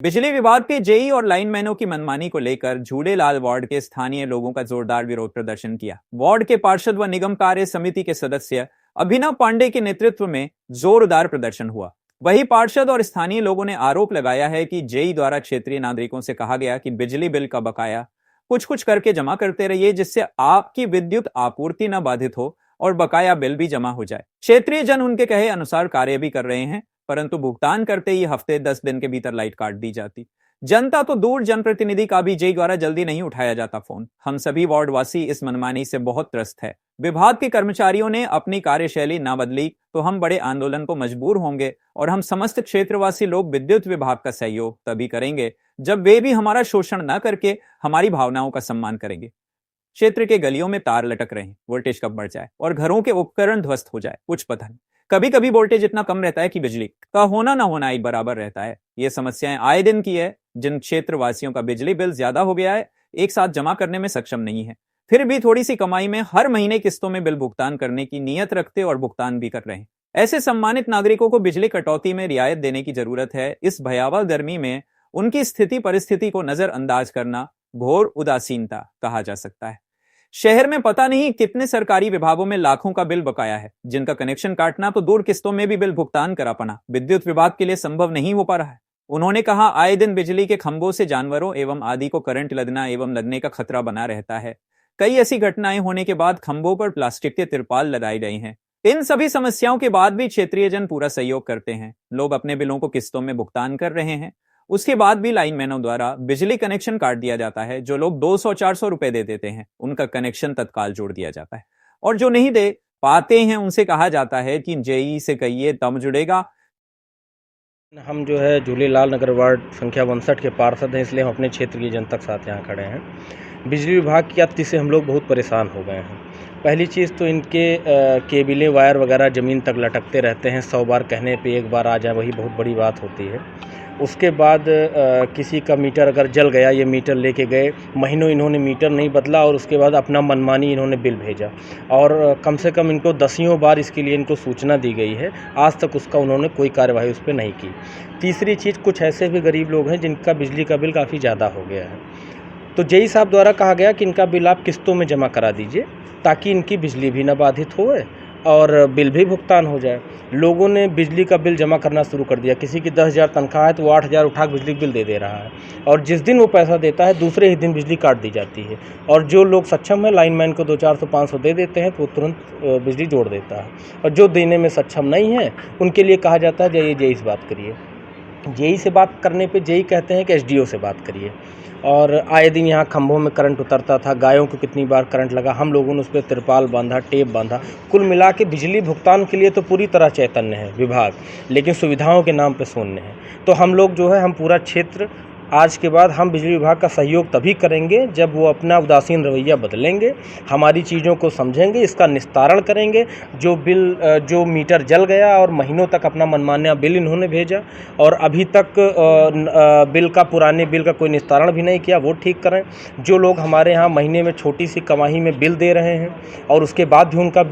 बिजली विभाग के जेई और लाइनमैनों की मनमानी को लेकर झूलेलाल वार्ड के स्थानीय लोगों का जोरदार विरोध प्रदर्शन किया। वार्ड के पार्षद व निगम कार्य समिति के सदस्य अभिनव पांडे के नेतृत्व में जोरदार प्रदर्शन हुआ। वही पार्षद और स्थानीय लोगों ने आरोप लगाया है कि जेई द्वारा क्षेत्रीय नागरिकों से कहा गया कि बिजली बिल का बकाया कुछ कुछ करके जमा करते रहिए, जिससे आपकी विद्युत आपूर्ति न बाधित हो और बकाया बिल भी जमा हो जाए। क्षेत्रीय जन उनके कहे अनुसार कार्य भी कर रहे हैं, परंतु भुगतान करते ही हफ्ते 10 दिन के भीतर लाइट काट दी जाती। जनता तो दूर, जनप्रतिनिधि का भी जेई द्वारा जल्दी नहीं उठाया जाता फोन। हम सभी वार्डवासी इस मनमानी से बहुत त्रस्त है। विभाग के कर्मचारियों ने अपनी कार्यशैली ना बदली तो हम बड़े आंदोलन को मजबूर होंगे और हम समस्त क्षेत्रवासी लोग विद्युत विभाग का सहयोग तभी करेंगे जब वे भी हमारा शोषण न करके हमारी भावनाओं का सम्मान करेंगे। क्षेत्र के गलियों में तार लटक रहे हैं, वोल्टेज कब बढ़ जाए और घरों के उपकरण ध्वस्त हो जाए कुछ पता नहीं। कभी कभी वोल्टेज इतना कम रहता है कि बिजली का होना ना होना एक बराबर रहता है। ये समस्याएं आए दिन की है। जिन क्षेत्रवासियों का बिजली बिल ज्यादा हो गया है, एक साथ जमा करने में सक्षम नहीं है, फिर भी थोड़ी सी कमाई में हर महीने किस्तों में बिल भुगतान करने की नीयत रखते और भुगतान भी कर रहे हैं, ऐसे सम्मानित नागरिकों को बिजली कटौती में रियायत देने की जरूरत है। इस भयावह गर्मी में उनकी स्थिति परिस्थिति को नजरअंदाज करना घोर उदासीनता कहा जा सकता है। शहर में पता नहीं कितने सरकारी विभागों में लाखों का बिल बकाया है, जिनका कनेक्शन काटना तो दूर, किस्तों में भी बिल भुगतान करा पाना विद्युत विभाग के लिए संभव नहीं हो पा रहा है। उन्होंने कहा, आए दिन बिजली के खंभों से जानवरों एवं आदि को करंट लगना एवं लगने का खतरा बना रहता है। कई ऐसी घटनाएं होने के बाद खंभों पर प्लास्टिक के तिरपाल लगाए गए हैं। इन सभी समस्याओं के बाद भी क्षेत्रीय जन पूरा सहयोग करते हैं। लोग अपने बिलों को किस्तों में भुगतान कर रहे हैं। उसके बाद भी लाइनमैनों द्वारा बिजली कनेक्शन काट दिया जाता है। जो लोग 200-400 रुपए दे देते हैं, उनका कनेक्शन तत्काल जोड़ दिया जाता है, और जो नहीं दे पाते हैं उनसे कहा जाता है कि जेई से कहिए तब जुड़ेगा। हम जो है झूलेलाल नगर वार्ड संख्या 59 के पार्षद हैं, इसलिए हम अपने क्षेत्र की जनता के साथ यहाँ खड़े हैं। बिजली विभाग की अति से हम लोग बहुत परेशान हो गए हैं। पहली चीज़ तो इनके केबिलें वायर वगैरह ज़मीन तक लटकते रहते हैं। 100 बार कहने पे एक बार आ जाए, वही बहुत बड़ी बात होती है। उसके बाद किसी का मीटर अगर जल गया, ये मीटर लेके गए, महीनों इन्होंने मीटर नहीं बदला और उसके बाद अपना मनमानी इन्होंने बिल भेजा, और कम से कम इनको 10 बार इसके लिए इनको सूचना दी गई है। आज तक उसका उन्होंने कोई कार्यवाही उस पर नहीं की। तीसरी चीज़, कुछ ऐसे भी गरीब लोग हैं जिनका बिजली का बिल काफ़ी ज़्यादा हो गया है, तो जेई साहब द्वारा कहा गया कि इनका बिल आप किस्तों में जमा करा दीजिए ताकि इनकी बिजली भी ना बाधित होए और बिल भी भुगतान हो जाए। लोगों ने बिजली का बिल जमा करना शुरू कर दिया। किसी की 10,000 तनख्वाह है तो वो 8,000 उठा के बिजली बिल दे रहा है, और जिस दिन वो पैसा देता है दूसरे ही दिन बिजली काट दी जाती है। और जो लोग सक्षम है, लाइनमैन को 200-400-500 दे देते हैं तो वो तुरंत बिजली जोड़ देता है, और जो देने में सक्षम नहीं है उनके लिए कहा जाता है जाइए जेई से बात करिए। जेई से बात करने पे जेई कहते हैं कि एसडीओ से बात करिए। और आए दिन यहाँ खंभों में करंट उतरता था, गायों को कितनी बार करंट लगा, हम लोगों ने उस पर तिरपाल बांधा, टेप बांधा। कुल मिला के बिजली भुगतान के लिए तो पूरी तरह चैतन्य है विभाग, लेकिन सुविधाओं के नाम पे शून्य है। तो हम लोग जो है, हम पूरा क्षेत्र आज के बाद हम बिजली विभाग का सहयोग तभी करेंगे जब वो अपना उदासीन रवैया बदलेंगे, हमारी चीज़ों को समझेंगे, इसका निस्तारण करेंगे। जो मीटर जल गया और महीनों तक अपना मनमाना बिल इन्होंने भेजा और अभी तक पुराने बिल का कोई निस्तारण भी नहीं किया, वो ठीक करें। जो लोग हमारे यहाँ महीने में छोटी सी कमाई में बिल दे रहे हैं और उसके बाद भी उनका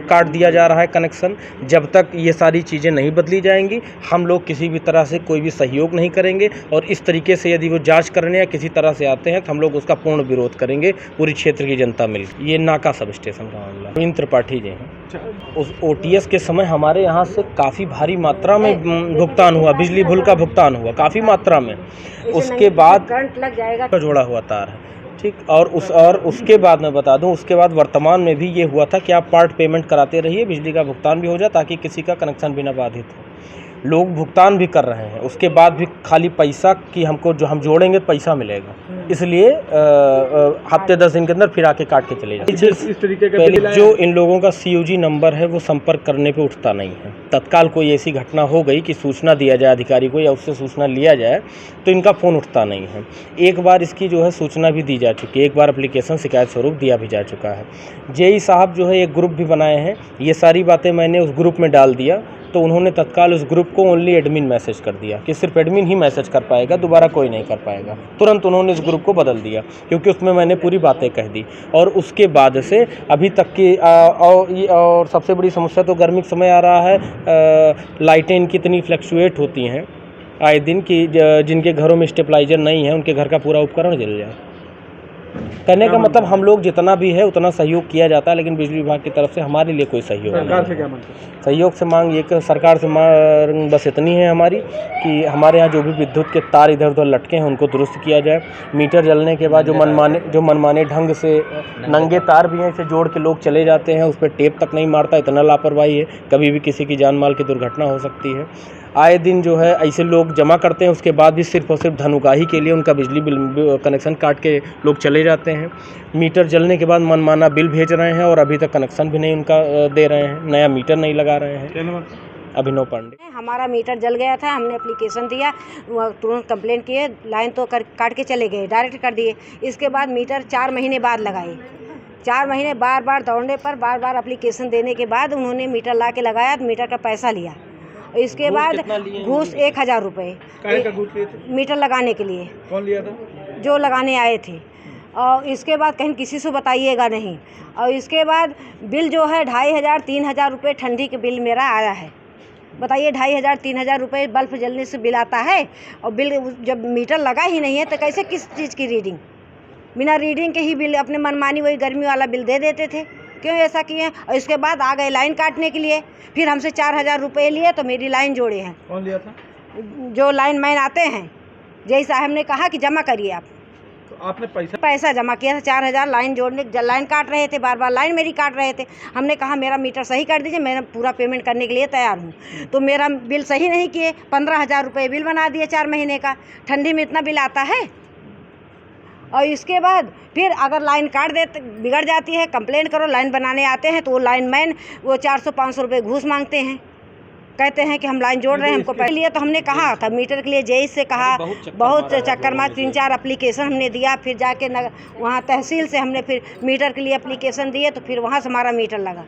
काट दिया जा रहा है कनेक्शन, जब तक ये सारी चीज़ें नहीं बदली जाएंगी हम लोग किसी भी तरह से कोई भी सहयोग नहीं करेंगे। और इस तरीके से यदि वो जांच करने या किसी तरह से आते हैं तो हम लोग उसका पूर्ण विरोध करेंगे, पूरी क्षेत्र की जनता मिलकर। ये नाका सब स्टेशन का मामला, रविंद्र त्रिपाठी जी हैं। उस ओटीएस के समय हमारे यहाँ से काफ़ी भारी मात्रा में भुगतान हुआ, बिजली बिल का भुगतान हुआ काफ़ी मात्रा में। उसके बाद करंट लग जाएगा, जोड़ा हुआ तार है, ठीक। और उसके बाद मैं बता दूं, उसके बाद वर्तमान में भी ये हुआ था कि आप पार्ट पेमेंट कराते रहिए, बिजली का भुगतान भी हो जाए ताकि किसी का कनेक्शन भी ना बाधित हो। लोग भुगतान भी कर रहे हैं, उसके बाद भी खाली पैसा कि हमको जो हम जोड़ेंगे पैसा मिलेगा, इसलिए हफ्ते 10 दिन के अंदर फिर आके काट के चले जाते। इस तरीके का पहले जो इन लोगों का CUG नंबर है वो संपर्क करने पे उठता नहीं है। तत्काल कोई ऐसी घटना हो गई कि सूचना दिया जाए अधिकारी को या उससे सूचना लिया जाए तो इनका फ़ोन उठता नहीं है। एक बार इसकी जो है सूचना भी दी जा चुकी है, एक बार एप्लीकेशन शिकायत स्वरूप दिया भी जा चुका है। जेई साहब जो है एक ग्रुप भी बनाए हैं, ये सारी बातें मैंने उस ग्रुप में डाल दिया तो उन्होंने तत्काल उस ग्रुप को ओनली एडमिन मैसेज कर दिया कि सिर्फ एडमिन ही मैसेज कर पाएगा, दोबारा कोई नहीं कर पाएगा। तुरंत उन्होंने इस ग्रुप को बदल दिया क्योंकि उसमें मैंने पूरी बातें कह दी। और उसके बाद से अभी तक की और सबसे बड़ी समस्या तो गर्मी के समय आ रहा है, लाइटें इनकी इतनी फ्लक्चुएट होती हैं आए दिन कि जिनके घरों में स्टेबलाइजर नहीं है उनके घर का पूरा उपकरण जल जाए। कहने का मतलब हम लोग जितना भी है उतना सहयोग किया जाता है, लेकिन बिजली विभाग की तरफ से हमारे लिए कोई सहयोग नहीं सरकार से है। क्या मांगते हैं? सहयोग से मांग ये कि सरकार से मांग बस इतनी है हमारी कि हमारे यहाँ जो भी विद्युत के तार इधर उधर लटके हैं उनको दुरुस्त किया जाए। मीटर जलने के बाद जो मनमाने ढंग से नंगे तार भी हैं, इसे जोड़ के लोग चले जाते हैं, उस पर टेप तक नहीं मारता, इतना लापरवाही है, कभी भी किसी की जान माल की दुर्घटना हो सकती है। आए दिन जो है ऐसे लोग जमा करते हैं, उसके बाद भी सिर्फ और सिर्फ धन उगाही के लिए उनका बिजली बिल कनेक्शन काट के लोग चले जाते हैं। मीटर जलने के बाद मनमाना बिल भेज रहे हैं और अभी तक कनेक्शन भी नहीं उनका दे रहे हैं, नया मीटर नहीं लगा रहे हैं। क्या नाम है? अभिनव पांडे। हमारा मीटर जल गया था, हमने एप्लीकेशन दिया, तुरंत कंप्लेंट किए, लाइन तो काट के चले गए, डायरेक्ट कर दिए। इसके बाद मीटर 4 महीने बाद लगाए। 4 महीने बार बार दौड़ने पर बार बार एप्लीकेशन देने के बाद उन्होंने मीटर ला के लगाया, तो मीटर का पैसा लिया। इसके बाद घूस 1000 रुपये काहे का घूस लिए थे? मीटर लगाने के लिए, कौन लिया था? जो लगाने आए थे। और इसके बाद कहीं किसी से बताइएगा नहीं। और इसके बाद बिल जो है 2500 3000 रुपये ठंडी के बिल मेरा आया है। बताइए 2500 3000 रुपये बल्ब जलने से बिल आता है, और बिल जब मीटर लगा ही नहीं है तो कैसे किस चीज़ की रीडिंग? बिना रीडिंग के ही बिल अपने मनमानी वही गर्मी वाला बिल दे देते थे। क्यों ऐसा किए? और इसके बाद आ गए लाइन काटने के लिए, फिर हमसे 4000 रुपये लिए तो मेरी लाइन जोड़े हैं। कौन लिया था? जो लाइन मैन आते हैं, जय साहब ने कहा कि जमा करिए आप। तो आपने पैसा जमा किया था 4000, लाइन जोड़ने, लाइन काट रहे थे, बार बार लाइन मेरी काट रहे थे। हमने कहा मेरा मीटर सही कर दीजिए, मैं पूरा पेमेंट करने के लिए तैयार हूँ। तो मेरा बिल सही नहीं किए, 15000 रुपये बिल बना दिए 4 महीने का। ठंडी में इतना बिल आता है? और इसके बाद फिर अगर लाइन काट देते, बिगड़ जाती है, कंप्लेंट करो, लाइन बनाने आते हैं तो वो लाइन मैन वो 400-500 रुपये घूस मांगते हैं। कहते हैं कि हम लाइन जोड़ रहे हैं, हमको पैसे लिए। तो हमने कहा था मीटर के लिए जेई से कहा, बहुत चक्कर मार, 3-4 एप्लीकेशन हमने दिया, फिर जाके वहाँ तहसील से हमने फिर मीटर के लिए एप्लीकेशन दिए, तो फिर वहाँ से हमारा मीटर लगा।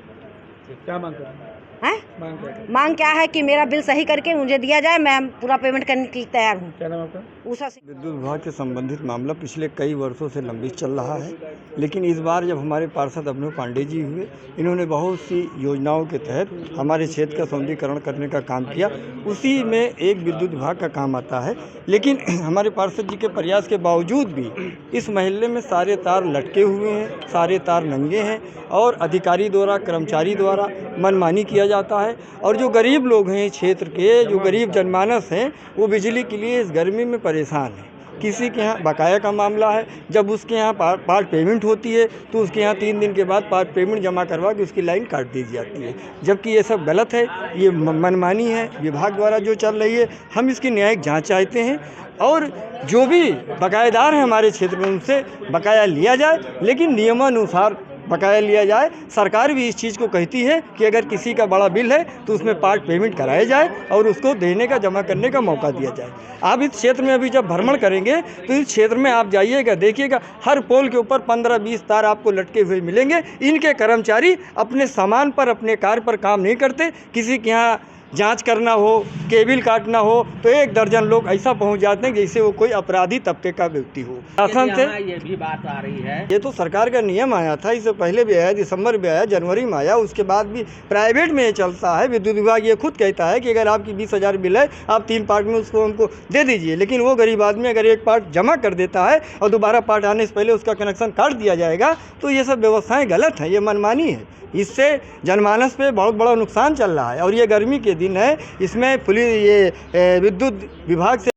क्या मांग कर रहे हैं? हैं? मांग क्या है कि मेरा बिल सही करके मुझे दिया जाए, मैं पूरा पेमेंट करने के लिए तैयार हूँ। क्या नाम आपका? उषा सिंह। विद्युत विभाग से संबंधित मामला पिछले कई वर्षों से लंबित चल रहा है, लेकिन इस बार जब हमारे पार्षद अभिनव पांडे जी हुए, इन्होंने बहुत सी योजनाओं के तहत हमारे क्षेत्र का सौंदर्यीकरण करने का काम किया। उसी में एक विद्युत विभाग का काम आता है, लेकिन हमारे पार्षद जी के प्रयास के बावजूद भी इस महल्ले में सारे तार लटके हुए हैं, सारे तार नंगे हैं और अधिकारी द्वारा, कर्मचारी द्वारा मनमानी किया जाता है। और जो गरीब लोग हैं क्षेत्र के, जो गरीब जनमानस हैं, वो बिजली के लिए इस गर्मी में परेशान हैं। किसी के यहाँ बकाया का मामला है, जब उसके यहाँ पार्ट पेमेंट होती है तो उसके यहाँ 3 दिन के बाद पार्ट पेमेंट जमा करवा के उसकी लाइन काट दी जाती है, जबकि ये सब गलत है, ये मनमानी है विभाग द्वारा जो चल रही है। हम इसकी न्यायिक जांच चाहते हैं और जो भी बकायेदार हैं हमारे क्षेत्र में उनसे बकाया लिया जाए, लेकिन नियमानुसार बकाया लिया जाए। सरकार भी इस चीज़ को कहती है कि अगर किसी का बड़ा बिल है तो उसमें पार्ट पेमेंट कराया जाए और उसको देने का, जमा करने का मौका दिया जाए। आप इस क्षेत्र में अभी जब भ्रमण करेंगे तो इस क्षेत्र में आप जाइएगा, देखिएगा हर पोल के ऊपर 15-20 तार आपको लटके हुए मिलेंगे। इनके कर्मचारी अपने सामान पर, अपने कार्य पर काम नहीं करते। किसी के यहाँ जांच करना हो, केबिल काटना हो तो 1 दर्जन लोग ऐसा पहुंच जाते हैं जैसे वो कोई अपराधी तबके का व्यक्ति हो। शासन से ये भी बात आ रही है, ये तो सरकार का नियम आया था, इससे पहले भी आया, दिसंबर में आया, जनवरी में आया, उसके बाद भी प्राइवेट में ये चलता है। विद्युत विभाग ये खुद कहता है कि अगर आपकी 20,000 बिल है, आप 3 पार्ट में उसको हमको दे दीजिए, लेकिन वो गरीब आदमी अगर 1 पार्ट जमा कर देता है और दोबारा पार्ट आने से पहले उसका कनेक्शन काट दिया जाएगा, तो ये सब व्यवस्थाएँ गलत हैं, ये मनमानी है। इससे जनमानस पे बहुत बड़ा नुकसान चल रहा है और ये गर्मी के दिन है, इसमें पुलिस, ये विद्युत विभाग से